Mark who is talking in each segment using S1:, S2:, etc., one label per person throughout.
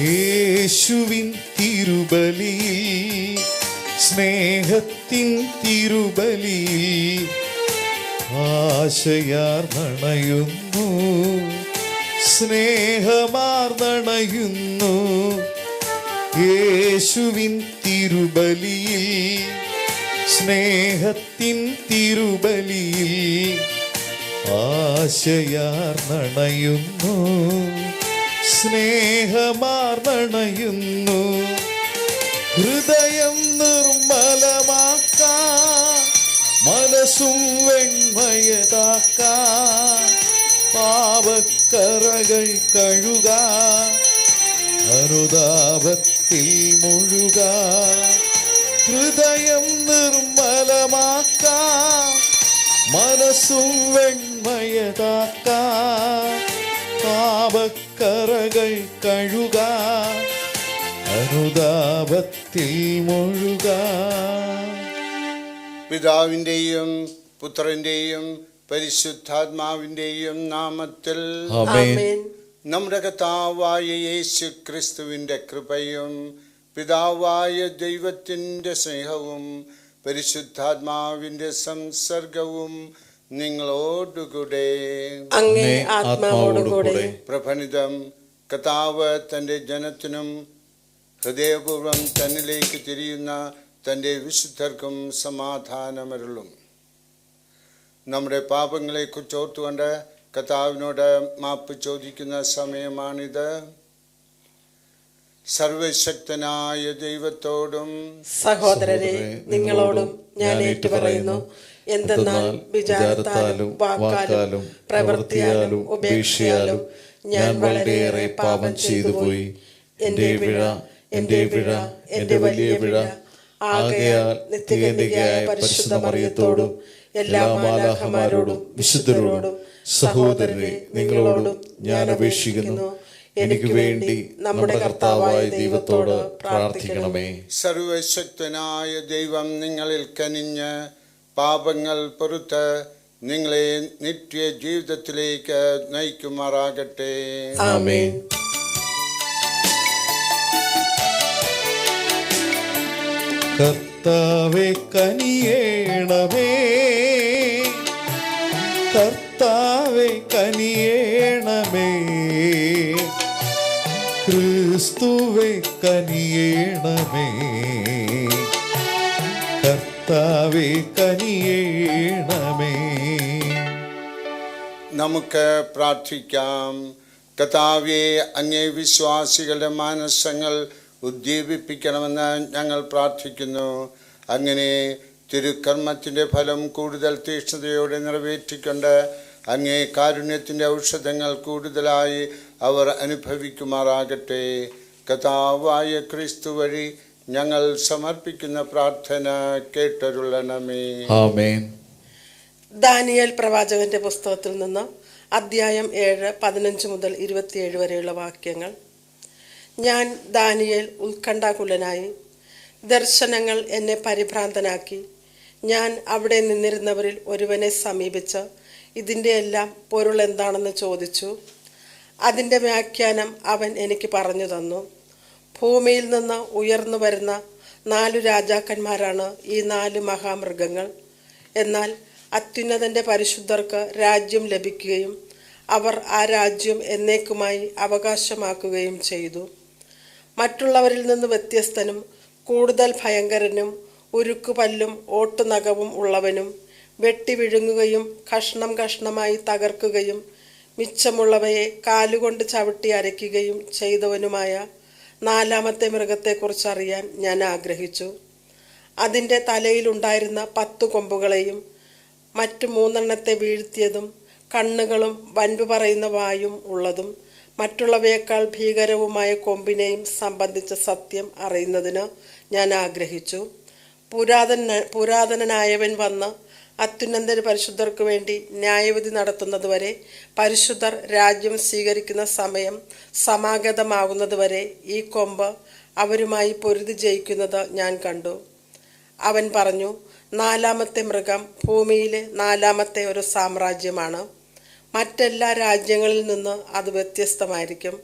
S1: യേശുവിൻ തിരുബലിയിൽ, സ്നേഹത്തിൻ തിരുബലിയിൽ ആശയാർന്നണയുന്നു, സ്നേഹമാർന്നണയുന്നു. യേശുവിൻ തിരുബലിയിൽ, സ്നേഹത്തിൻ തിരുബലിയിൽ ആശയാർന്നണയുന്നു, സ്നേഹമാർന്നണയുന്നു. ഹൃദയം നിർമ്മലമാക്കാൻ, മനസ്സും വെണ്മയതാക്കാൻ, പാപക്കറകൾ കഴുകാൻ, അനുതാപത്തിൽ മുഴുകാൻ. ഹൃദയം നിർമ്മലമാക്കാൻ, മനസ്സും വെണ്മയതാക്കാൻ, പാപക്കറകൾ കഴുകാൻ, അനുതാപത്തിൽ മുഴുകാൻ.
S2: പിതാവിൻ്റെയും പുത്രൻ്റെയും പരിശുദ്ധാത്മാവിൻ്റെയും നാമത്തിൽ
S1: ആമേൻ.
S2: നമ്മുടെ കർത്താവായ യേശു ക്രിസ്തുവിൻ്റെ കൃപയും പിതാവായ ദൈവത്തിൻ്റെ സ്നേഹവും പരിശുദ്ധാത്മാവിൻ്റെ സംസർഗവും നിങ്ങളോടുകൂടെ
S3: അങ്ങേ ആത്മാവോടുകൂടെ.
S2: പ്രഭനിതം കർത്താവ് തൻ്റെ ജനത്തിനും ഹൃദയപൂർവ്വം തന്നിലേക്ക് തിരിയുന്ന തൻ്റെ വിശുദ്ധർക്കും സമാധാനമരുളും. നമ്മുടെ പാപങ്ങളെക്കുറിച്ച് ഓർത്തുകൊണ്ട് കർത്താവിനോട് മാപ്പ് ചോദിക്കുന്ന സമയമാണിത്. സർവശക്തനായ ദൈവത്തോടും
S3: സഹോദരരെ നിങ്ങളോടും ഞാൻ ഏറ്റുപറയുന്നു. എന്തെന്നാൽ വിചാരത്താലും വാക്കാലും പ്രവൃത്തിയാലും ഉപേക്ഷയാലും ഞാൻ വളരെയേറെ പാപം ചെയ്തു പോയി. എൻ്റെ വലിയ പിഴ. ആകയാൽ നിത്യകന്യകയായ പരിശുദ്ധ മറിയത്തോടും എല്ലാ മാലാഖമാരോടും വിശുദ്ധരോടും സഹോദരരെ നിങ്ങളോടും ഞാൻ അപേക്ഷിക്കുന്നു, എനിക്ക് വേണ്ടി നമ്മുടെ കർത്താവായ ദൈവത്തോട് പ്രാർത്ഥിക്കണമേ.
S2: സർവശക്തനായ ദൈവം നിങ്ങളിൽ കനിഞ്ഞ് പാപങ്ങൾ പൊറുത്ത് നിങ്ങളെ നിത്യ ജീവിതത്തിലേക്ക് നയിക്കുമാറാകട്ടെ.
S3: ആമേൻ.
S1: കർത്താവേ കനിയേണമേ, കർത്താവേ കനിയേണമേ, ക്രിസ്തുവേ കനിയേണമേ, കർത്താവേ കനിയേണമേ.
S2: നമുക്ക് പ്രാർത്ഥിക്കാം. കർത്താവേ, അങ്ങേ വിശ്വാസികളുടെ മാനസങ്ങൾ ഉദ്ദീപിപ്പിക്കണമെന്ന് ഞങ്ങൾ പ്രാർത്ഥിക്കുന്നു. അങ്ങനെ തിരുക്കർമ്മത്തിൻ്റെ ഫലം കൂടുതൽ തീക്ഷ്ണതയോടെ നിറവേറ്റിക്കൊണ്ട് അങ്ങേ കാരുണ്യത്തിൻ്റെ ഔഷധങ്ങൾ കൂടുതലായി അവർ അനുഭവിക്കുമാറാകട്ടെ. കർത്താവായ ക്രിസ്തു വഴി ഞങ്ങൾ സമർപ്പിക്കുന്ന പ്രാർത്ഥന കേട്ടരുളണമേ.
S1: ആമേൻ.
S3: ദാനിയേൽ പ്രവാചകന്റെ പുസ്തകത്തിൽ നിന്ന് അധ്യായം 7, 15 മുതൽ 27 വരെയുള്ള വാക്യങ്ങൾ. ഞാൻ ദാനിയേൽ ഉത്കണ്ഠാകുലനായി. ദർശനങ്ങൾ എന്നെ പരിഭ്രാന്തനാക്കി. ഞാൻ അവിടെ നിന്നിരുന്നവരിൽ ഒരുവനെ സമീപിച്ച് ഇതിൻ്റെ എല്ലാം പൊരുൾ എന്താണെന്ന് ചോദിച്ചു. അതിൻ്റെ വ്യാഖ്യാനം അവൻ എനിക്ക് പറഞ്ഞു തന്നു. ഭൂമിയിൽ നിന്ന് ഉയർന്നു വരുന്ന 4 രാജാക്കന്മാരാണ് ഈ 4 മഹാമൃഗങ്ങൾ. എന്നാൽ അത്യുന്നതൻ്റെ പരിശുദ്ധർക്ക് രാജ്യം ലഭിക്കുകയും അവർ ആ രാജ്യം എന്നേക്കുമായി അവകാശമാക്കുകയും ചെയ്തു. മറ്റുള്ളവരിൽ നിന്ന് വ്യത്യസ്തനും കൂടുതൽ ഭയങ്കരനും ഉരുക്കുപല്ലും ഓട്ടുനഖവും ഉള്ളവനും വെട്ടി വിഴുങ്ങുകയും കഷ്ണം കഷ്ണമായി തകർക്കുകയും മിച്ചമുള്ളവയെ കാലുകൊണ്ട് ചവിട്ടി അരയ്ക്കുകയും ചെയ്തവനുമായ 4ാമത്തെ മൃഗത്തെക്കുറിച്ചറിയാൻ ഞാൻ ആഗ്രഹിച്ചു. അതിൻ്റെ തലയിലുണ്ടായിരുന്ന 10 കൊമ്പുകളെയും മറ്റു 3 വീഴ്ത്തിയതും കണ്ണുകളും വൻപ് പറയുന്ന വായും ഉള്ളതും മറ്റുള്ളവയേക്കാൾ ഭീകരവുമായ കൊമ്പിനെയും സംബന്ധിച്ച സത്യം അറിയുന്നതിന് ഞാൻ ആഗ്രഹിച്ചു. പുരാതനനായവൻ വന്ന് അത്യുന്നതന്റെ പരിശുദ്ധർക്ക് വേണ്ടി ന്യായവിധി നടത്തുന്നതുവരെ, പരിശുദ്ധർ രാജ്യം സ്വീകരിക്കുന്ന സമയം സമാഗതമാകുന്നതുവരെ ഈ കൊമ്പ് അവരുമായി പൊരുതി ജയിക്കുന്നത് ഞാൻ കണ്ടു. അവൻ പറഞ്ഞു, 4ാമത്തെ മൃഗം ഭൂമിയിലെ 4ാമത്തെ ഒരു സാമ്രാജ്യമാണ്. മറ്റെല്ലാ രാജ്യങ്ങളിൽ നിന്ന് അത് വ്യത്യസ്തമായിരിക്കും.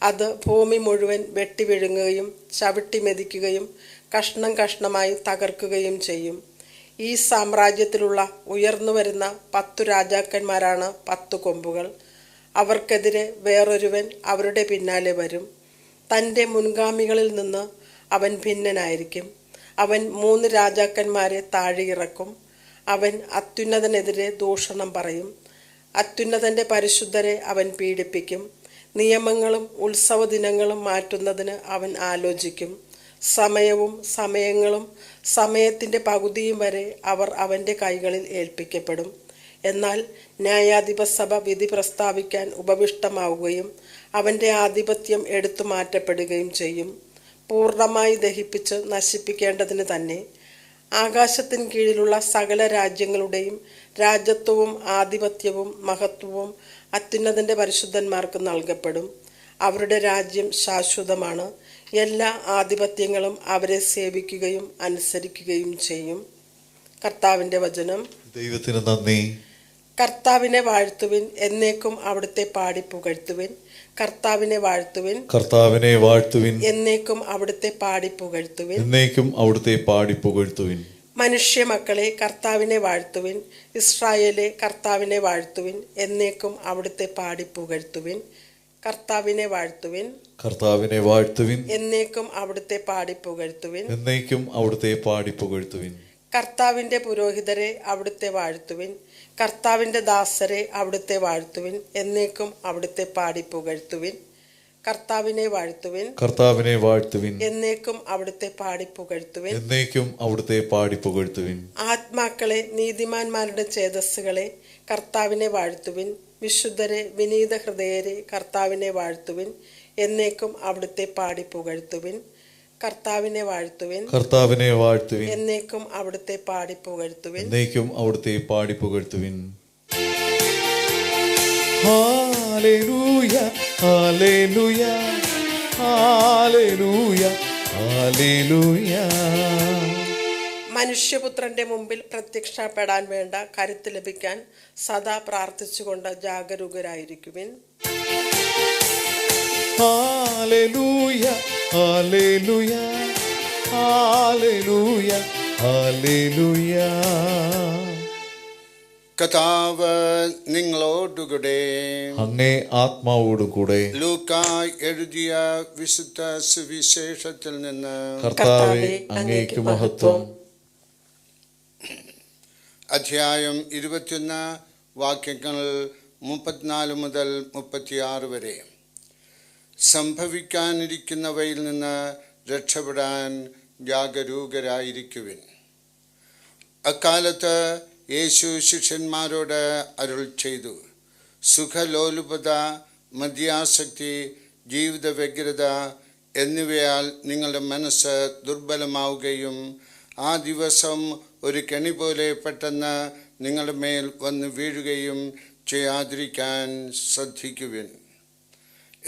S3: അത് ഭൂമി മുഴുവൻ വെട്ടിവിഴുങ്ങുകയും ചവിട്ടി മെതിക്കുകയും കഷ്ണം കഷ്ണമായി തകർക്കുകയും ചെയ്യും. ഈ സാമ്രാജ്യത്തിലുള്ള ഉയർന്നു വരുന്ന 10 രാജാക്കന്മാരാണ് 10 കൊമ്പുകൾ. അവർക്കെതിരെ വേറൊരുവൻ അവരുടെ പിന്നാലെ വരും. തൻ്റെ മുൻഗാമികളിൽ നിന്ന് അവൻ ഭിന്നനായിരിക്കും. അവൻ 3 രാജാക്കന്മാരെ താഴെയിറക്കും. അവൻ അത്യുന്നതനെതിരെ ദൂഷണം പറയും. അത്യുന്നതൻ്റെ പരിശുദ്ധരെ അവൻ പീഡിപ്പിക്കും. നിയമങ്ങളും ഉത്സവ ദിനങ്ങളും മാറ്റുന്നതിന് അവൻ ആലോചിക്കും. സമയവും സമയങ്ങളും സമയത്തിൻ്റെ പകുതിയും വരെ അവർ അവൻ്റെ കൈകളിൽ ഏൽപ്പിക്കപ്പെടും. എന്നാൽ ന്യായാധിപ സഭ വിധി പ്രസ്താവിക്കാൻ ഉപവിഷ്ടമാവുകയും അവൻ്റെ ആധിപത്യം എടുത്തു മാറ്റപ്പെടുകയും ചെയ്യും. പൂർണ്ണമായി ദഹിപ്പിച്ച് നശിപ്പിക്കേണ്ടതിന് തന്നെ. ആകാശത്തിന് കീഴിലുള്ള സകല രാജ്യങ്ങളുടെയും രാജത്വവും ആധിപത്യവും മഹത്വവും അത്യുന്നതൻ്റെ പരിശുദ്ധന്മാർക്ക് നൽകപ്പെടും. അവരുടെ രാജ്യം ശാശ്വതമാണ്. എല്ലാ ആധിപത്യങ്ങളും അവരെ സേവിക്കുകയും അനുസരിക്കുകയും ചെയ്യും. കർത്താവിൻ്റെ വചനം.
S1: ദൈവത്തിന് നന്ദി.
S3: കർത്താവിനെ വാഴ്ത്തുവിൻ, എന്നേക്കും അവിടുത്തെ പാടി പുകഴ്ത്തുവിൻ. കർത്താവിനെ വാഴ്ത്തുവിൻ,
S1: കർത്താവിനെ വാഴ്ത്തുവിൻ,
S3: എന്നേക്കും അവിടുത്തെ പാടി പുകഴ്ത്തുവിൻ.
S1: എന്നേക്കും അവിടുത്തെ പാടി പുകഴ്ത്തുവിൻ.
S3: മനുഷ്യ മക്കളെ കർത്താവിനെ വാഴ്ത്തുവിൻ, ഇസ്രായേലെ കർത്താവിനെ വാഴ്ത്തുവിൻ, എന്നേക്കും അവിടുത്തെ പാടി പുകഴ്ത്തുവിൻ. കർത്താവിനെ വാഴ്ത്തുവിൻ,
S1: കർത്താവിനെ വാഴ്ത്തുവിൻ,
S3: എന്നേക്കും അവിടുത്തെ പാടി പുകഴ്ത്തുവിൻ.
S1: എന്നേക്കും അവിടുത്തെ പാടി പുകഴ്ത്തുവിൻ.
S3: കർത്താവിൻ്റെ പുരോഹിതരെ അവിടുത്തെ വാഴ്ത്തുവിൻ, കർത്താവിൻ്റെ ദാസരെ അവിടുത്തെ വാഴ്ത്തുവിൻ, എന്നേക്കും അവിടുത്തെ പാടി പുകഴ്ത്തുവിൻ. കർത്താവിനെ വാഴ്ത്തുവിൻ,
S1: കർത്താവിനെ വാഴ്ത്തുവിൻ,
S3: എന്നേക്കും അവിടുത്തെ പാടി പുകഴ്ത്തുവിൻ.
S1: എന്നേക്കും അവിടുത്തെ പാടി പുകഴ്ത്തുവിൻ.
S3: ആത്മാക്കളെ, നീതിമാന്മാരുടെ ചേതസ്സുകളെ കർത്താവിനെ വാഴ്ത്തുവിൻ. വിശുദ്ധരെ, വിനീത ഹൃദയരെ കർത്താവിനെ വാഴ്ത്തുവിൻ, എന്നേക്കും അവിടുത്തെ പാടി പുകഴ്ത്തുവിൻ. കർത്താവിനെ വാഴ്ത്തുവിൻ,
S1: കർത്താവിനെ വാഴ്ത്തുവിൻ,
S3: എന്നേക്കും അവിടുത്തെ പാടി പുകഴ്ത്തുവിൻ.
S1: എന്നേക്കും അവിടുത്തെ പാടി പുകഴ്ത്തുവിൻ. ഹല്ലേലൂയ, ഹല്ലേലൂയ, ഹല്ലേലൂയ, ഹല്ലേലൂയ.
S3: മനുഷ്യപുത്രന്റെ മുമ്പിൽ പ്രത്യക്ഷപ്പെടാൻ വേണ്ട കരുത്ത് ലഭിക്കാൻ സദാ പ്രാർത്ഥിച്ചുകൊണ്ട് ജാഗരൂകരായിരിക്കുവിൻ.
S1: ഹല്ലേലൂയ, ഹല്ലേലൂയ, ഹല്ലേലൂയ, ഹല്ലേലൂയ.
S2: കർത്താവ് നിങ്ങളോടുകൂടെ.
S1: അങ്ങേ ആത്മാവോടും കൂടെ.
S2: ലൂക്കാ എഴുതിയ വിശുദ്ധ സുവിശേഷത്തിൽ നിന്ന്.
S1: കർത്താവേ, അങ്ങേക്ക് മഹത്വം.
S2: അധ്യായം 21 വാക്യങ്ങൾ 34 മുതൽ 36 വരെ. സംഭവിക്കാനിരിക്കുന്നവയിൽ നിന്ന് രക്ഷപ്പെടാൻ ജാഗരൂകരായിരിക്കുവിൻ. അക്കാലത്ത് യേശു ശിഷ്യന്മാരോട് അരുൾ ചെയ്തു, സുഖലോലുപത, മദ്യാസക്തി, ജീവിത വ്യഗ്രത എന്നിവയാൽ നിങ്ങളുടെ മനസ്സ് ദുർബലമാവുകയും ആ ദിവസം ഒരു കെണി പോലെ പെട്ടെന്ന് നിങ്ങളുടെ മേൽ വന്ന് വീഴുകയും ചെയ്യാതിരിക്കാൻ ശ്രദ്ധിക്കുവിൻ.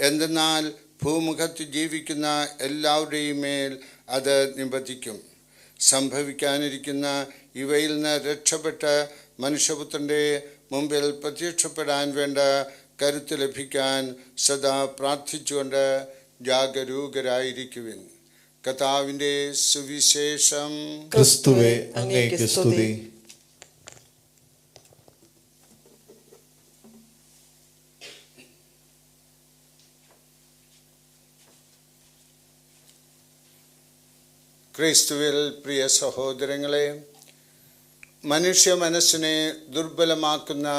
S2: എന്തെന്നാൽ ഭൂമുഖത്ത് ജീവിക്കുന്ന എല്ലാവരുടെയും മേൽ അത് നിബന്ധിക്കും. സംഭവിക്കാനിരിക്കുന്ന ഇവയിൽ നിന്ന് രക്ഷപ്പെട്ട് മനുഷ്യപുത്രൻ്റെ മുമ്പിൽ പ്രത്യക്ഷപ്പെടാൻ വേണ്ട കരുത്ത് ലഭിക്കാൻ സദാ പ്രാർത്ഥിച്ചുകൊണ്ട് ജാഗരൂകരായിരിക്കുവിൻ. കർത്താവിൻ്റെ സുവിശേഷം.
S1: ക്രിസ്തുവേ, അങ്ങേക്ക് സ്തുതി.
S2: ക്രിസ്തുവിൽ പ്രിയ സഹോദരങ്ങളെ, മനുഷ്യ മനസ്സിനെ ദുർബലമാക്കുന്ന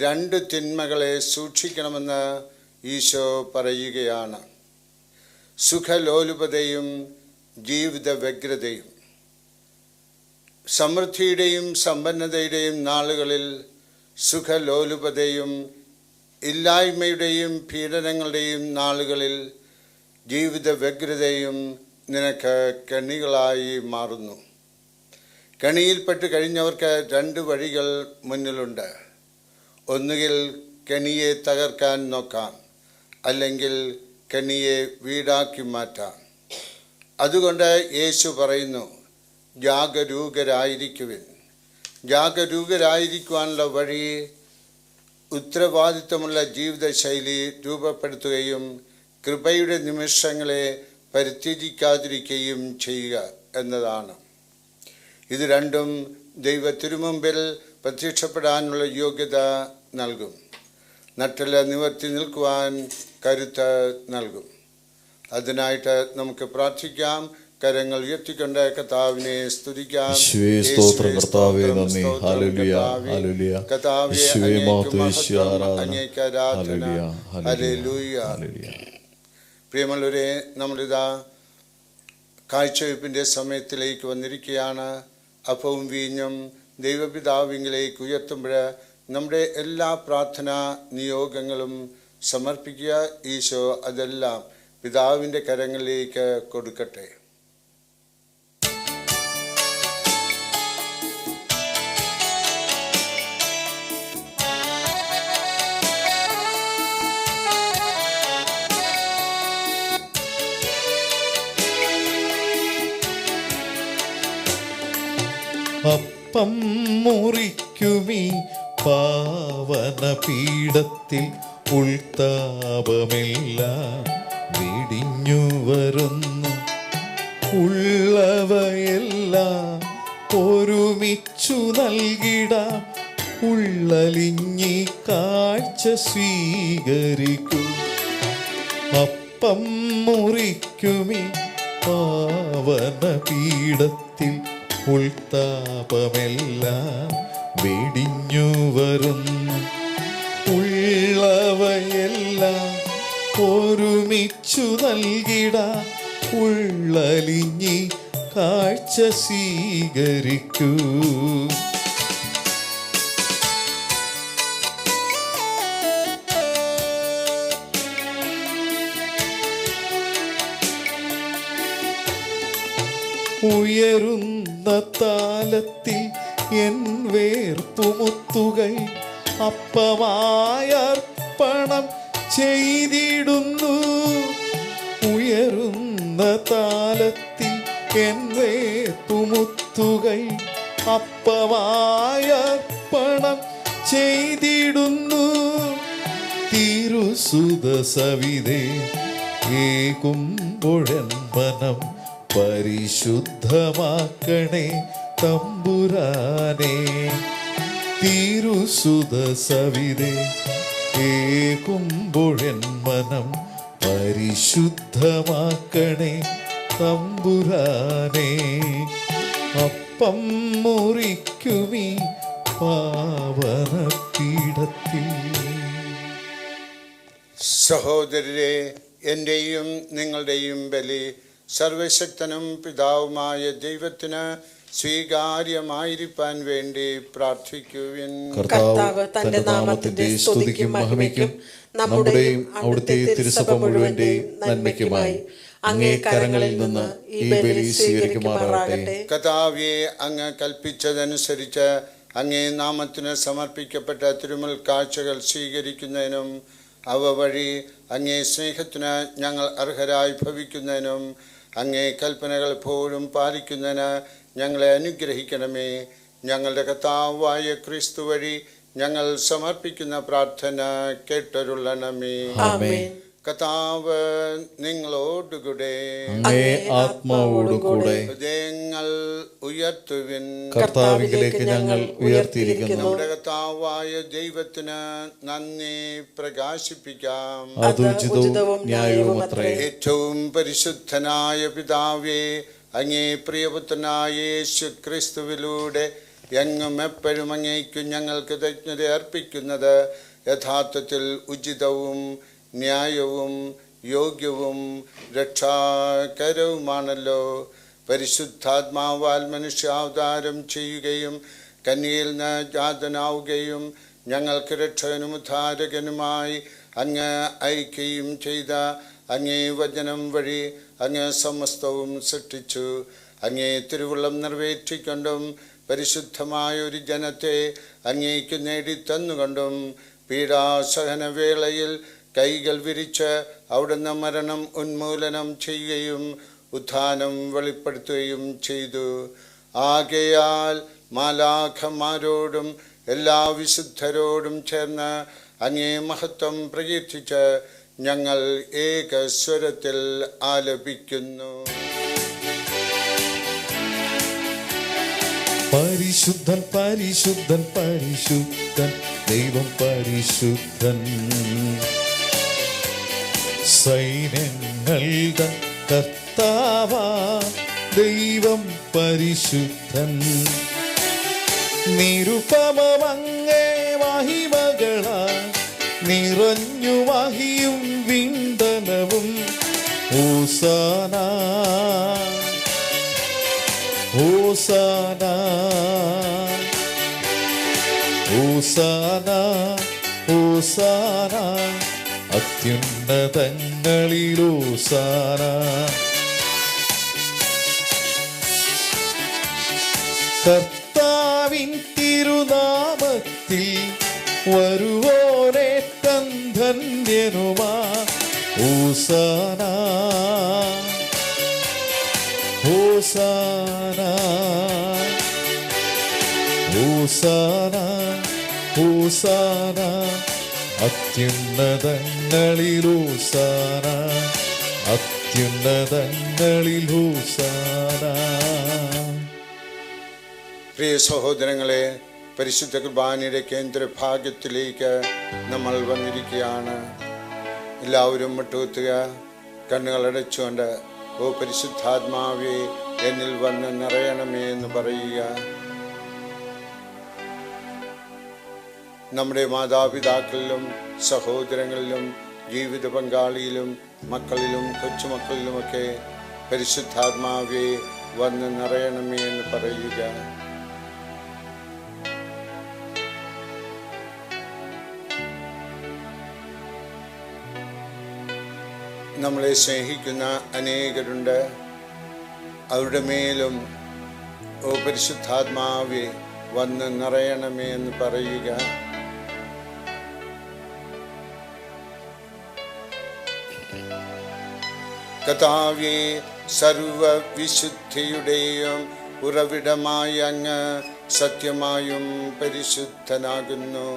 S2: 2 തിന്മകളെ സൂക്ഷിക്കണമെന്ന് ഈശോ പറയുകയാണ്. സുഖലോലുപതയും ജീവിത വ്യഗ്രതയും. സമൃദ്ധിയുടെയും സമ്പന്നതയുടെയും നാളുകളിൽ സുഖലോലുപതയും ഇല്ലായ്മയുടെയും പീഡനങ്ങളുടെയും നാളുകളിൽ ജീവിത വ്യഗ്രതയും നിനക്ക് കെണികളായി മാറുന്നു. കെണിയിൽപ്പെട്ട് കഴിഞ്ഞവർക്ക് 2 വഴികൾ മുന്നിലുണ്ട്. ഒന്നുകിൽ കെണിയെ തകർക്കാൻ നോക്കാം, അല്ലെങ്കിൽ കെണിയെ വീടാക്കി മാറ്റാം. അതുകൊണ്ട് യേശു പറയുന്നു, ജാഗരൂകരായിരിക്കുവിൻ. ജാഗരൂകരായിരിക്കുവാനുള്ള വഴി ഉത്തരവാദിത്വമുള്ള ജീവിതശൈലി രൂപപ്പെടുത്തുകയും കൃപയുടെ നിമിഷങ്ങളെ പരിത്യജിക്കാതിരിക്കുകയും ചെയ്യുക എന്നതാണ്. ഇത് രണ്ടും ദൈവ തിരുമുമ്പിൽ പ്രത്യക്ഷപ്പെടാനുള്ള യോഗ്യത നൽകും. നട്ടെല്ല് നിവർത്തി നിൽക്കുവാൻ കരുത്ത് നൽകും. അതിനായിട്ട് നമുക്ക് പ്രാർത്ഥിക്കാം. കരങ്ങൾ ഉയർത്തിക്കൊണ്ട് കർത്താവിനെ സ്തുതിക്കാം.
S1: സ്തോത്രം കർത്താവേ, നന്ദി. Hallelujah, hallelujah. യേശുവേ, മഹത്വം, യേശുവേ, ആരാധന. ഹല്ലേലൂയ, ഹല്ലേലൂയ, ഹല്ലേലൂയ.
S2: പ്രിയമുള്ളവരെ, നമ്മളിതാ കാഴ്ചവെപ്പിൻ്റെ സമയത്തിലേക്ക് വന്നിരിക്കുകയാണ്. അപ്പവും വീഞ്ഞും ദൈവപിതാവിങ്കിലേക്ക് ഉയർത്തുമ്പോൾ നമ്മുടെ എല്ലാ പ്രാർത്ഥനാ നിയോഗങ്ങളും സമർപ്പിക്കുക. ഈശോ അതെല്ലാം പിതാവിൻ്റെ കരങ്ങളിലേക്ക് കൊടുക്കട്ടെ.
S1: അപ്പം മുറിക്കുമീ പാവന പീഠത്തിൽ ഉൾത്താപമെല്ലാം വെടിഞ്ഞു വരുന്നു. ഉള്ളവയെല്ലാം ഒരുമിച്ചു നൽകിടാം. ഉള്ളലിഞ്ഞി കാഴ്ച സ്വീകരിക്കൂ. അപ്പം മുറിക്കുമീ പാവന പീഠത്തിൽ ഉൾത്താപമെല്ലാം വെടിഞ്ഞു വരുന്നു. ഉള്ളവയെല്ലാം ഒരുമിച്ചു നൽകിടാ. ഉള്ളലിഞ്ഞി കാഴ്ച സ്വീകരിക്കൂ. ഉയരുന്ന താലത്തിൽ എൻ വേർപ്പുമുത്തുകൾ അപ്പമായർപ്പണം ചെയ്തിടുന്നു. ഉയരുന്ന താലത്തിൽ എൻ വേർപ്പുമുത്തുകൾ അപ്പമായർപ്പണം ചെയ്തിടുന്നു. തിരുസുത സവിതേ ഏകുമ്പൊഴൻ മനം പരിശുദ്ധമാക്കണേ തമ്പുരാനേ. തിരുസുത സവിതേ ഏകുമ്പൊഴൻ മനം പരിശുദ്ധമാക്കണേ തമ്പുരാനേ. അപ്പം മുറിക്കുമീ പാവന പീഠത്തിൽ.
S2: സഹോദരരെ, എൻ്റെയും നിങ്ങളുടെയും ബലി സർവശക്തനും പിതാവുമായ ദൈവത്തിന് സ്വീകാര്യമായിരിക്കാൻ വേണ്ടി പ്രാർത്ഥിക്കുവിൻ.
S3: കർത്താവ് തന്റെ നാമത്തിന്റെ സ്തുതിക്കും മഹിമയ്ക്കും നമ്മുടെയും അവിടുത്തെ തിരുസഭ മുഴുവന്റെയും നന്മയ്ക്കുമായി അങ്ങേ കരങ്ങളിൽ നിന്ന് ഈ ബലി സ്വീകരിക്കുമാറാകട്ടെ.
S2: കർത്താവേ, അങ്ങ് കൽപ്പിച്ചതനുസരിച്ച് അങ്ങേ നാമത്തിന് സമർപ്പിക്കപ്പെട്ട തിരുമുൽ കാഴ്ചകൾ സ്വീകരിക്കുന്നതിനും അവ വഴി അങ്ങേ സ്നേഹത്തിന് ഞങ്ങൾ അർഹരായി ഭവിക്കുന്നതിനും അങ്ങേ കൽപ്പനകൾ എപ്പോഴും പാലിക്കുന്നതിന് ഞങ്ങളെ അനുഗ്രഹിക്കണമേ. ഞങ്ങളുടെ കർത്താവായ ക്രിസ്തു വഴി ഞങ്ങൾ സമർപ്പിക്കുന്ന പ്രാർത്ഥന കേട്ടരുളണമേ. കർത്താവ് നിങ്ങളോടുകൂടെ
S1: അങ്ങേ ആത്മാവോടുകൂടെ
S2: ഹൃദയങ്ങൾ ഉയർത്തുവിൻ.
S1: കർത്താവിലേക്ക് ഞങ്ങൾ ഉയർത്തിയിരിക്കുന്നു.
S2: നമ്മുടെ കർത്താവായ ദൈവത്തിന് നന്ദി പ്രകാശിപ്പിക്കാം.
S1: അത് ഉചിതവും ന്യായവുമത്രേ.
S2: ഏറ്റവും പരിശുദ്ധനായ പിതാവേ, അങ്ങേ പ്രിയപുത്രനായ യേശു ക്രിസ്തുവിലൂടെ എങ്ങും എപ്പോഴും അങ്ങേക്കു ഞങ്ങൾ കൃതജ്ഞത അർപ്പിക്കുന്നത് യഥാർത്ഥത്തിൽ ഉചിതവും ന്യായവും യോഗ്യവും രക്ഷാകരവുമാണല്ലോ. പരിശുദ്ധാത്മാവാൽ മനുഷ്യാവതാരം ചെയ്യുകയും കന്യയിൽ നിന്ന് ജാതനാവുകയും ഞങ്ങൾക്ക് രക്ഷകനും ഉദ്ധാരകനുമായി അങ്ങ് അയക്കുകയും ചെയ്ത അങ്ങേ വചനം വഴി അങ്ങ് സമസ്തവും സൃഷ്ടിച്ചു. അങ്ങേ തിരുവുള്ളം നിറവേറ്റിക്കൊണ്ടും പരിശുദ്ധമായ ഒരു ജനത്തെ അങ്ങേക്ക് നേടിത്തന്നുകൊണ്ടും പീഡാസഹനവേളയിൽ കൈകൾ വിരിച്ച് അവിടുന്ന് മരണം ഉന്മൂലനം ചെയ്യുകയും ഉത്ഥാനം വെളിപ്പെടുത്തുകയും ചെയ്തു. ആകയാൽ മാലാഖമാരോടും എല്ലാ വിശുദ്ധരോടും ചേർന്ന് അങ്ങേ മഹത്വം പ്രകീർത്തിച്ച് ഞങ്ങൾ ഏകസ്വരത്തിൽ ആലപിക്കുന്നു.
S1: പരിശുദ്ധൻ പരിശുദ്ധൻ പരിശുദ്ധൻ ദൈവം പരിശുദ്ധൻ, സൈന്യങ്ങളുടെ കർത്താവാ ദൈവം പരിശുദ്ധൻ. നിരുപമമങ്ങേ മഹിമകളാ നിറഞ്ഞു മഹിയും വിണ്ടലവും. ഹോസാന ഹോസാന ഹോസാന ഹോസാന അത്യുന്നതങ്ങളിൽ ഹോസാന. കർത്താവിൻ തിരുനാമത്തിൽ വരുവോനേറ്റം ധന്യനുമാ. ഹോസാന ഹോസാന ഹോസാന ഹോസാന അത്യുന്നതങ്ങളിൽ ഹോസാന അത്യുന്നതങ്ങളിൽ ഹോസാന.
S2: പ്രിയ സഹോദരങ്ങളെ, പരിശുദ്ധ കുർബാനയുടെ കേന്ദ്രഭാഗത്തിലേക്ക് നമ്മൾ വന്നിരിക്കുകയാണ്. എല്ലാവരും മുട്ടുകുത്തുക, കണ്ണുകളടച്ചുകൊണ്ട് ഓ പരിശുദ്ധാത്മാവേ എന്നിൽ വന്ന് നിറയണമേ എന്ന് പറയുക. നമ്മുടെ മാതാപിതാക്കളിലും സഹോദരങ്ങളിലും ജീവിത പങ്കാളിയിലും മക്കളിലും കൊച്ചുമക്കളിലുമൊക്കെ പരിശുദ്ധാത്മാവേ വന്ന് നിറയണമേ എന്ന് പറയുക. നമ്മളെ സ്നേഹിക്കുന്ന അനേകരുണ്ട്. അവരുടെ മേലും ഓ പരിശുദ്ധാത്മാവേ വന്ന് നിറയണമേ എന്ന് പറയുക. കർത്താവേ, സർവവിശുദ്ധിയുടെയും ഉറവിടമായ അങ്ങ് സത്യമായും പരിശുദ്ധനാകുന്നു.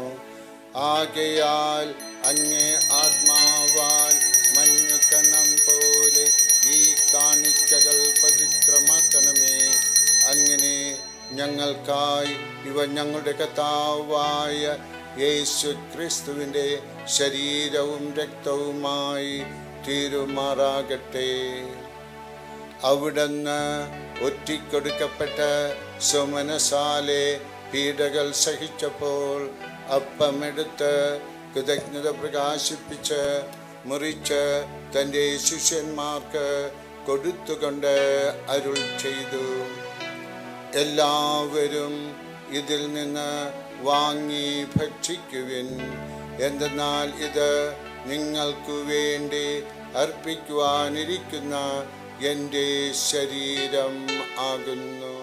S2: ആകയാൽ അങ്ങേ ആത്മാവാൽ മഞ്ഞുകണം പോലെ ഈ കാണിക്കകൾ പവിത്രമാക്കണമേ. അങ്ങനെ ഞങ്ങൾക്കായി ഇവ ഞങ്ങളുടെ കർത്താവായ യേശു ക്രിസ്തുവിൻ്റെ ശരീരവും രക്തവുമായി തീരുമാറാകട്ടെ. അവിടുന്ന് ഒറ്റിക്കൊടുക്കപ്പെട്ട സുമനസാലെ പീഡകൾ സഹിച്ചപ്പോൾ അപ്പമെടുത്ത് കൃതജ്ഞത പ്രകാശിപ്പിച്ച് മുറിച്ച് തൻ്റെ ശിഷ്യന്മാർക്ക് കൊടുത്തുകൊണ്ട് അരുൾ ചെയ്തു, എല്ലാവരും ഇതിൽ നിന്ന് വാങ്ങി ഭക്ഷിക്കുവിൻ. എന്തെന്നാൽ ഇത് നിങ്ങൾക്കു വേണ്ടി അർപ്പിക്കുവാനിരിക്കുന്ന എൻ്റെ ശരീരം ആകുന്നു.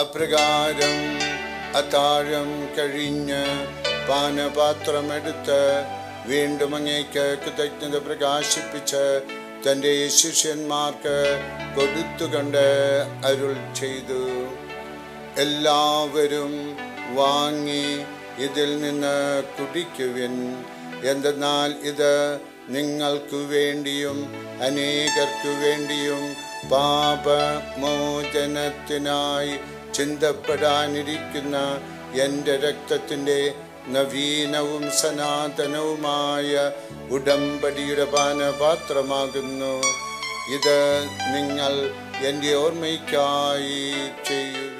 S2: അപ്രകാരം അത്താഴം കഴിഞ്ഞ് പാനപാത്രമെടുത്ത് വീണ്ടും അങ്ങേക്ക് കൃതജ്ഞത പ്രകാശിപ്പിച്ച് തൻ്റെ ശിഷ്യന്മാർക്ക് കൊടുത്തുകൊണ്ട് അരുൾ ചെയ്തു, എല്ലാവരും വാങ്ങി ഇതിൽ നിന്ന് കുടിക്കുവിൻ. എന്തെന്നാൽ ഇത് നിങ്ങൾക്കു വേണ്ടിയും അനേകർക്കു വേണ്ടിയും പാപമോചനത്തിനായി ചിന്തപ്പെടാനിരിക്കുന്ന എൻ്റെ രക്തത്തിൻ്റെ നവീനവും സനാതനവുമായ ഉടമ്പടിയുടെ പാനപാത്രമാകുന്നു. ഇത് നിങ്ങൾ എൻ്റെ ഓർമ്മയ്ക്കായി ചെയ്യുവിൻ.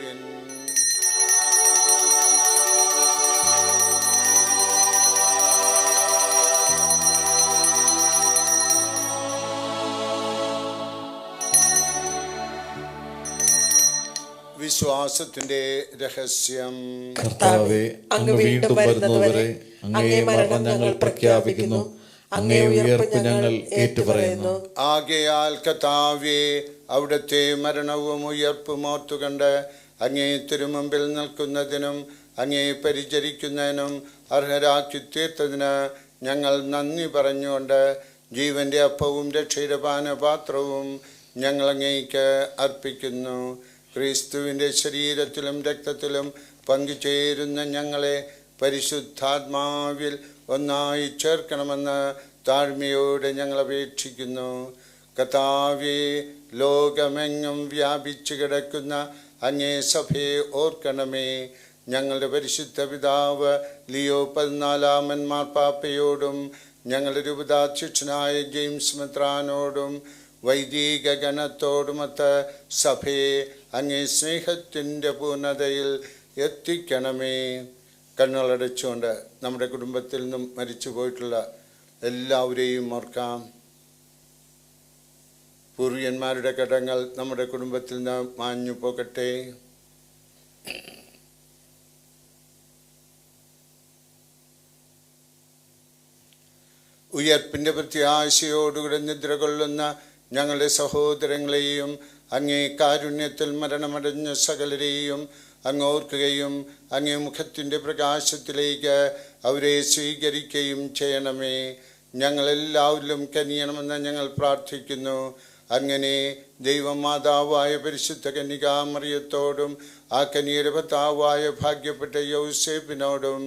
S2: വിശ്വാസത്തിന്റെ രഹസ്യം.
S1: കർത്താവേ, അങ്ങ് വീണ്ടും വരുന്നതുവരെ അങ്ങേ മരണം ഞങ്ങൾ പ്രഖ്യാപിക്കുന്നു, അങ്ങേ ഉയർപ്പ് ഞങ്ങൾ ഏറ്റുപറയുന്നു.
S2: ആകയാൽ കർത്താവേ, അവിടുത്തെ മരണവും ഉയർപ്പും ഓർത്തുകണ്ട് അങ്ങേ തിരുമുമ്പിൽ നിൽക്കുന്നതിനും അങ്ങേ പരിചരിക്കുന്നതിനും അർഹരാക്കി തീർത്തതിന് ഞങ്ങൾ നന്ദി പറഞ്ഞുകൊണ്ട് ജീവന്റെ അപ്പവും രക്ഷയുടെ പാനപാത്രവും ഞങ്ങൾ അങ്ങേക്ക് അർപ്പിക്കുന്നു. ക്രിസ്തുവിൻ്റെ ശരീരത്തിലും രക്തത്തിലും പങ്കുചേരുന്ന ഞങ്ങളെ പരിശുദ്ധാത്മാവിൽ ഒന്നായി ചേർക്കണമെന്ന് താഴ്മയോടെ ഞങ്ങൾ അപേക്ഷിക്കുന്നു. കർത്താവേ, ലോകമെങ്ങും വ്യാപിച്ചു കിടക്കുന്ന അങ്ങേ സഭയെ ഓർക്കണമേ. ഞങ്ങളുടെ പരിശുദ്ധ പിതാവ് ലിയോ 14 മാർപ്പാപ്പയോടും ഞങ്ങളുടെ രൂപതാധ്യക്ഷനായ ജെയിംസ് മെത്രാനോടും വൈദിക ഗണത്തോടുമൊത്ത് സഭയെ അങ്ങേ സ്നേഹത്തിൻ്റെ പൂർണ്ണതയിൽ എത്തിക്കണമേ. കണ്ണുകളടച്ചുകൊണ്ട് നമ്മുടെ കുടുംബത്തിൽ നിന്നും മരിച്ചു പോയിട്ടുള്ള എല്ലാവരെയും ഓർക്കാം. പൂർവികന്മാരുടെ കടങ്ങൾ നമ്മുടെ കുടുംബത്തിൽ നിന്ന് മാഞ്ഞു പോകട്ടെ. ഉയർപ്പിൻ്റെ പ്രത്യാശയോടുകൂടെ നിദ്ര കൊള്ളുന്ന ഞങ്ങളുടെ സഹോദരങ്ങളെയും അങ്ങേ കാരുണ്യത്തിൽ മരണമടഞ്ഞ സകലരെയും അങ്ങ് ഓർക്കുകയും അങ്ങേ മുഖത്തിൻ്റെ പ്രകാശത്തിലേക്ക് അവരെ സ്വീകരിക്കുകയും ചെയ്യണമേ. ഞങ്ങളെല്ലാവരിലും കനിയണമെന്ന് ഞങ്ങൾ പ്രാർത്ഥിക്കുന്നു. അങ്ങനെ ദൈവമാതാവായ പരിശുദ്ധ കന്യകാമറിയത്തോടും ആ കന്യകയുടെ ഭർത്താവായ ഭാഗ്യപ്പെട്ട യൗസേപ്പിനോടും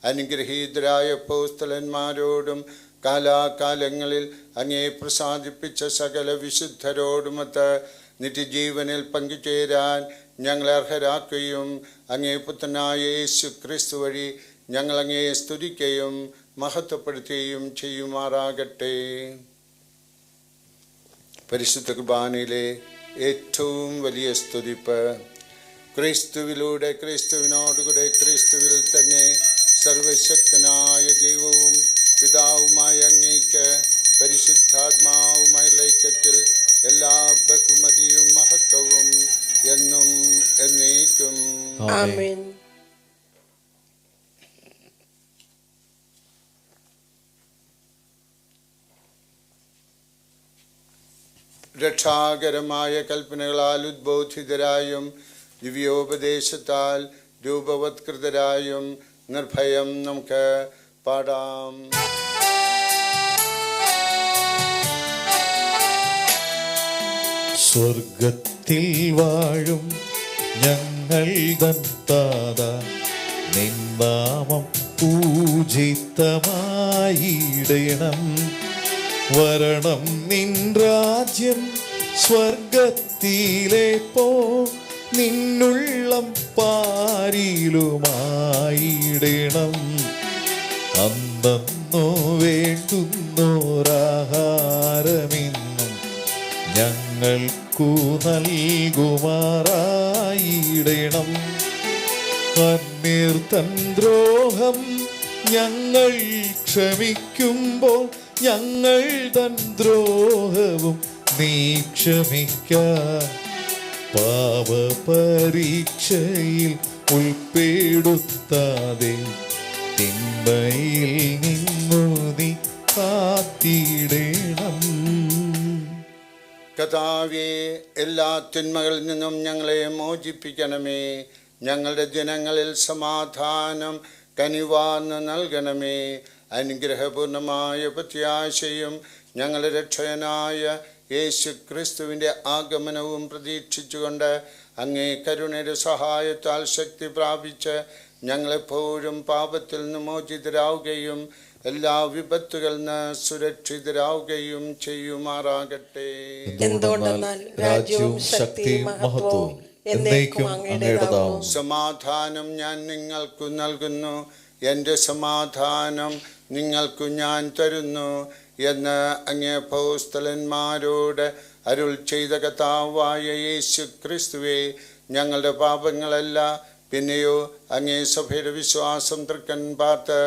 S2: അനുഗ്രഹീതരായ അപ്പോസ്തലന്മാരോടും കാലാകാലങ്ങളിൽ അങ്ങേ പ്രസാദിപ്പിച്ച സകല വിശുദ്ധരോടുമൊത്ത് നിത്യജീവനിൽ പങ്കുചേരാൻ ഞങ്ങളെ അർഹരാക്കുകയും അങ്ങേ പുത്രനായ യേശു ക്രിസ്തു വഴി ഞങ്ങൾ അങ്ങേ സ്തുതിക്കുകയും മഹത്വപ്പെടുത്തുകയും ചെയ്യുമാറാകട്ടെ. പരിശുദ്ധ കുർബാനയിലെ ഏറ്റവും വലിയ സ്തുതിപ്പ് ക്രിസ്തുവിലൂടെ, ക്രിസ്തുവിനോടുകൂടെ, ക്രിസ്തുവിൽ തന്നെ സർവശക്തനായ ദൈവവും പിതാവുമായ അങ്ങേക്ക് പരിശുദ്ധാത്മാവുമായ ഐക്യത്തിൽ എല്ലാ ബഹുമതിയും മഹത്വവും എന്നും എന്നേക്കും
S3: ആമേൻ.
S2: രക്ഷാകരമായ കൽപ്പനകളാൽ ഉദ്ബോധിതരായും ദിവ്യോപദേശത്താൽ രൂപവത്കൃതരായും നിർഭയം നമുക്ക് പാടാം.
S1: സ്വർഗത്തിൽ വാഴും ഞങ്ങൾ തൻ താതാ, നിൻ നാമം പൂജിതമായിടണം. വരണം നിൻ രാജ്യം സ്വർഗത്തിലെ പോ, നിന്നുള്ളം പാരിലുമായിടണം. അന്നു വേണ്ടുന്നോരാഹാരമെന്നും ഞങ്ങൾക്കു നൽകുമാറായിടണം. അന്യർ തൻ ദ്രോഹം ഞങ്ങൾ ക്ഷമിക്കുമ്പോൾ ഞങ്ങൾ തൻ ദ്രോഹവും നീ ക്ഷമിക്ക. പാപപരീക്ഷയിൽ ഉൾപ്പെടുത്താതെ തിന്മയിൽ നിന്നു നീ കാത്തിടണം.
S2: കർത്താവേ, എല്ലാ തിന്മകളിൽ നിന്നും ഞങ്ങളെ മോചിപ്പിക്കണമേ. ഞങ്ങളുടെ ദിനങ്ങളിൽ സമാധാനം കനിവാർന്ന് നൽകണമേ. അനുഗ്രഹപൂർണമായ പ്രത്യാശയും ഞങ്ങളുടെ രക്ഷകനായ യേശു ക്രിസ്തുവിൻ്റെ ആഗമനവും പ്രതീക്ഷിച്ചുകൊണ്ട് അങ്ങേ കരുണയുടെ സഹായത്താൽ ശക്തി പ്രാപിച്ച് ഞങ്ങളെപ്പോഴും പാപത്തിൽ നിന്ന് മോചിതരാവുകയും എല്ലാ വിപത്തുകളിൽ നിന്ന് സുരക്ഷിതരാവുകയും ചെയ്യുമാറാകട്ടെ.
S3: എന്തുകൊണ്ടെന്നാൽ രാജ്യവും ശക്തിയും മഹത്വവും എന്നേക്കും അങ്ങയുടേതാകുന്നു.
S2: സമാധാനം ഞാൻ നിങ്ങൾക്ക് നൽകുന്നു, എൻ്റെ സമാധാനം നിങ്ങൾക്കു ഞാൻ തരുന്നു എന്ന് അങ്ങേ അപ്പോസ്തലന്മാരോട് അരുൾ ചെയ്ത കർത്താവായ യേശു ക്രിസ്തുവേ, ഞങ്ങളുടെ പാപങ്ങളല്ല, പിന്നെയോ അങ്ങേ സഭയുടെ വിശ്വാസം തൃക്കൻ പാർത്ത്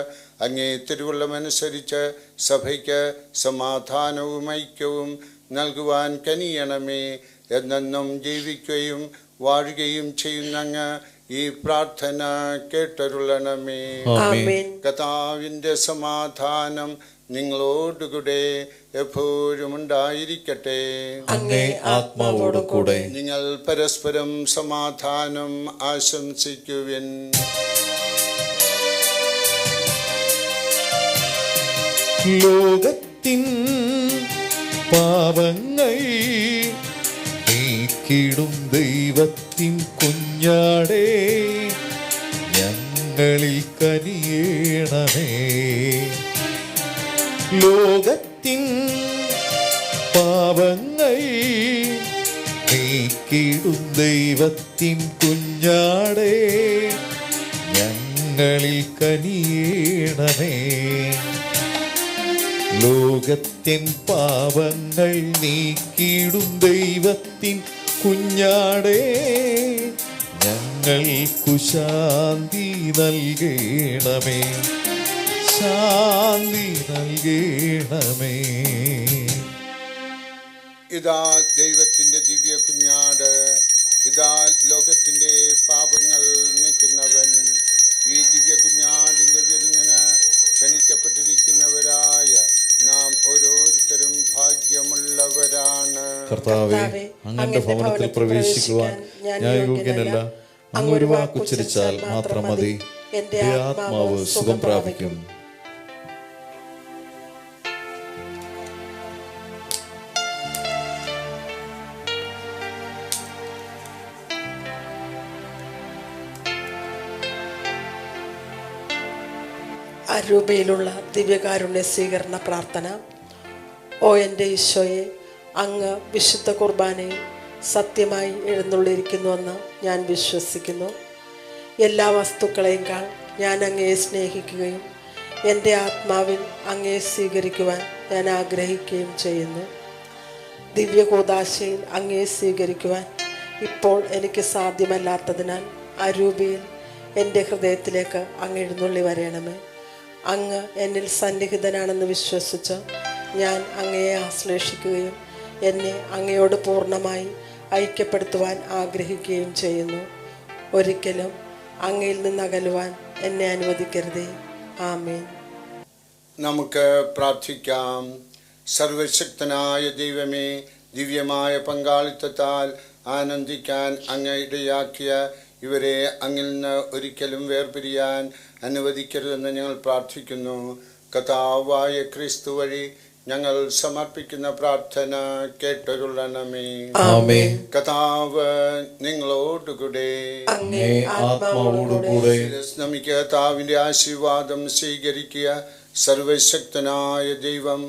S2: അങ്ങേ തിരുവുള്ളമനുസരിച്ച് സഭയ്ക്ക് സമാധാനവും ഐക്യവും നൽകുവാൻ കനിയണമേ. എന്നെന്നും ജീവിക്കുകയും വാഴുകയും ചെയ്യുന്ന അങ്ങ് ഈ പ്രാർത്ഥന കേട്ടരുളണമേ. കർത്താവിൻ്റെ സമാധാനം നിങ്ങളോടുകൂടെ എപ്പോഴും ഉണ്ടായിരിക്കട്ടെ.
S1: അങ്ങേ ആത്മാവോടും കൂടെ.
S2: നിങ്ങൾ പരസ്പരം സമാധാനം ആശംസിക്കുവിൻ.
S1: ലോകത്തിൽ ലോകത്തിൻ പാപങ്ങൾ നീക്കിടും ദൈവത്തിൻ കുഞ്ഞാടേ, ഞങ്ങളിൽ കനിയേണമേ. ലോകത്തിൻ പാപങ്ങൾ നീക്കിടും ദൈവത്തിൻ കുഞ്ഞാടേ, ഞങ്ങളിൽ കനിയേണമേ. ലോകത്തിൻ പാപങ്ങൾ നീക്കിടും ദൈവത്തിൻ കുഞ്ഞാടേ, ഞങ്ങൾക്കു ശാന്തി നൽകണമേ, ശാന്തി നൽകണമേ.
S2: ഇതാ ദൈവത്തിന്റെ ദിവ്യ കുഞ്ഞാട്, ഇതാ ലോകത്തിന്റെ പാപങ്ങൾ നീക്കുന്നവൻ. ഈ ദിവ്യ കുഞ്ഞാടിന്റെ വിരുന്നിന് ക്ഷണിക്കപ്പെട്ടിരിക്കുന്നവരായ നാം ഓരോരുത്തരും ഭാഗ്യമുള്ളവരാണ്.
S1: കർത്താവേ, അങ്ങയുടെ ഭവനത്തിൽ പ്രവേശിക്കുവാൻ ഞാൻ യോഗ്യനല്ല. അങ്ങ് ഒരു വാക്കുച്ചരിച്ചാൽ മാത്രം മതി, എന്റെ ആത്മാവ് സുഖം പ്രാപിക്കും.
S3: അരൂപയിലുള്ള ദിവ്യകാരുണ്യ സ്വീകരണ പ്രാർത്ഥന. ഓ എൻ്റെ ഈശോയെ, അങ്ങ് വിശുദ്ധ കുർബാനയിൽ സത്യമായി എഴുന്നള്ളിയിരിക്കുന്നുവെന്ന് ഞാൻ വിശ്വസിക്കുന്നു. എല്ലാ വസ്തുക്കളെക്കാൾ ഞാൻ അങ്ങയെ സ്നേഹിക്കുകയും എൻ്റെ ആത്മാവിൽ അങ്ങയെ സ്വീകരിക്കുവാൻ ഞാൻ ആഗ്രഹിക്കുകയും ചെയ്യുന്നു. ദിവ്യകൂദാശയിൽ അങ്ങയെ സ്വീകരിക്കുവാൻ ഇപ്പോൾ എനിക്ക് സാധ്യമല്ലാത്തതിനാൽ അരൂപയിൽ എൻ്റെ ഹൃദയത്തിലേക്ക് അങ്ങ് എഴുന്നള്ളി വരണമേ. അങ്ങ് എന്നിൽ സന്നിഹിതനാണെന്ന് വിശ്വസിച്ച് ഞാൻ അങ്ങയെ ആശ്ലേഷിക്കുകയും എന്നെ അങ്ങയോട് പൂർണ്ണമായി ഐക്യപ്പെടുത്തുവാൻ ആഗ്രഹിക്കുകയും ചെയ്യുന്നു. ഒരിക്കലും അങ്ങയിൽ നിന്ന് അകലുവാൻ എന്നെ അനുവദിക്കരുതേ. ആമേൻ.
S2: നമുക്ക് പ്രാർത്ഥിക്കാം. സർവശക്തനായ ദൈവമേ, ദിവ്യമായ പങ്കാളിത്തത്താൽ ആനന്ദിക്കാൻ അങ്ങ് ഇടയാക്കിയ ഇവരെ അങ്ങിൽ നിന്ന് ഒരിക്കലും വേർപിരിയാൻ അനുവദിക്കരുതെന്ന് ഞങ്ങൾ പ്രാർത്ഥിക്കുന്നു. കർത്താവായ ക്രിസ്തു വഴി ഞങ്ങൾ സമർപ്പിക്കുന്ന പ്രാർത്ഥന കേട്ടരുളണമേ. കർത്താവ് നിങ്ങളോടുകൂടെ, നമുക്ക് കർത്താവിന്റെ ആശീർവാദം സ്വീകരിക്കുക. സർവശക്തനായ ദൈവം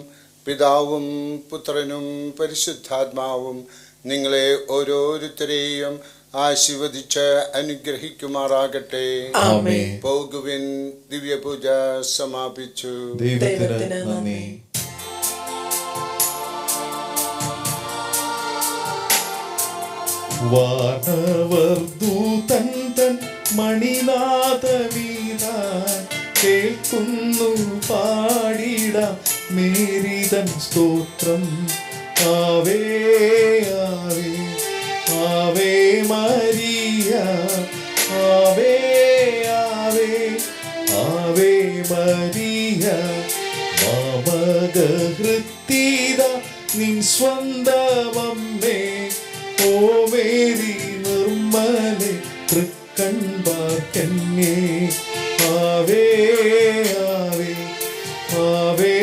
S2: പിതാവും പുത്രനും പരിശുദ്ധാത്മാവും നിങ്ങളെ ഓരോരുത്തരെയും ആശീർവദിച്ച് അനുഗ്രഹിക്കുമാറാകട്ടെ. പോകുവിൻ. ദിവ്യപൂജ സമാപിച്ചു.
S1: വാനവർ ദൂതൻ തൻ മണിനാഥമീതാൻ കേൾക്കുന്നു പാടിടാം മേരിതൻ സ്തോത്രം. ആവേ ആവേ ആവേ മരിയ, ആവേ ആവേ ആവേ മരിയ. മാമകഹൃത്തിത നിൻ സ്വന്തമമ്മേ, ഓ മേരി നിർമ്മലെ തൃക്കൺപാർക്കന്യേ. ആവേ ആവേ ആവേ